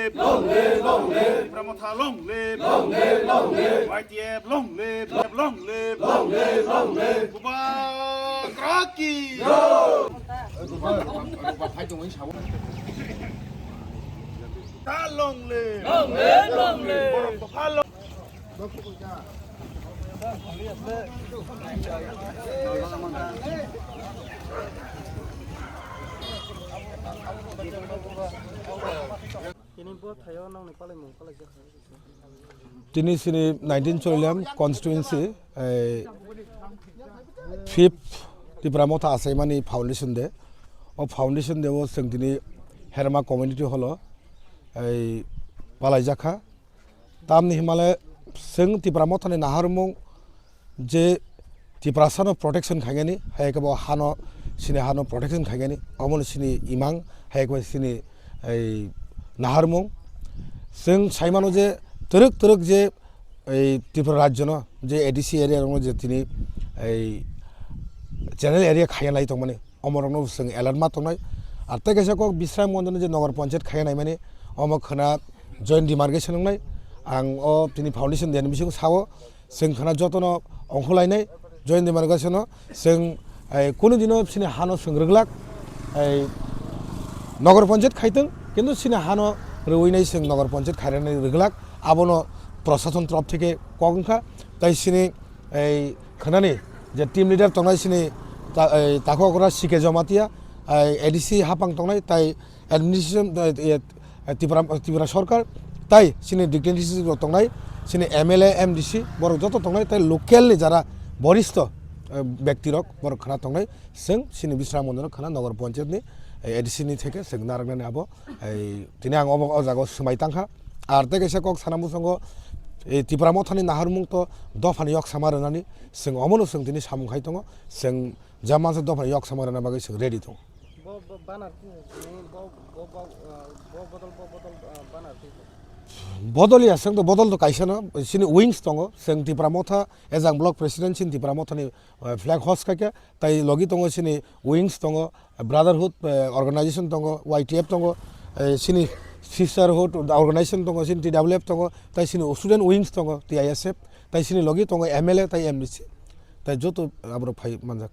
live, long live, long live. Tipra motha long live, long live, long live. YTF long live, long live, long live, long live. Kuba Kraki. Yo. Ta long live, long live, long live. Tini sini 19 Charilam constituency 5th Tipra motha asaimani foundation de o foundation de o sengtini Herma community holo ei palaijakha tamni himale seng Tipra motha ni naharmung je Tipra sano protection khangeni haikabo hano sini hano protection khangeni amol sini imang haikabo sini ei naharmung seng saimano je teruk je ei Tripura rajyo no je ADC area ro je tini ei channel area khayanai tongmani omorno seng alarma tongnai ar te kaisa kok bisram mondone je nagar panchayat khayanai mani omo khana joint demarcation ngai ang o tini foundation den bisiko sawo seng khana jotono ongkholainai joint demarcation no seng kono dino sini hano sengrglak ei nagar panchayat khaiteng কিন্তু সিনে হানো রইনাই সিং নগর পঞ্চায়েত খাইরানি রেগলাক আবনো প্রশাসন তরফ থেকে কংখা তাই সিনে এই খানানি যে টিম লিডার তংনাই সিনে তাকো করা সিকে জমাতিয়া এডিসি হাপাং তংনাই তাই অ্যাডমিনিস্ট্রেশন ত্রিপুরা সরকার তাই সিনে ডিগনিটিস তংনাই সিনে এমএলএ এমডিসি বড় যত তংনাই তাই লোকালনি যারা বরিষ্ঠ ব্যক্তিরক বড় খানা তংনাই সিং সিনে বিশ্রাম মন্দির খানা নগর পঞ্চায়েতনি এডিসিনি থেকে সেং নারাগনানি আবো এই তিনি আং অবক অজাগো সুমাই তাংখা আর তে কেসা কক সানামু সঙ্গ এই ত্রিপুরা মথানি নাহারমুং তো দফানি yok samarani সেং অমনো সেং তিনি সামুং খাই দङ সেং জামানসে দফানি yok samarana বাগै সেং রেডি দङ বদলিয়া সেং তো বদল তো কাইসানো সিনি উইংস দङ সেং ত্রিপুরা মথা এজাং ব্লক প্রেসিডেন্ট সিন ত্রিপুরা মথানি ফ্ল্যাগ হোস্ট কাকে তাই লগি দङ সিনি উইংস দङ ব্রাদারহুড অর্গানাইজেশন দङ YTF দङ সিনি সিস্টারহুড অর্গানাইজেশন দङ সিনি TWF দङ তাই সিনি স্টুডেন্ট উইংস দङ TISF তাই সিনি লগি দङ MLA তাই MDC তাই যত আবর ফাই মানজাক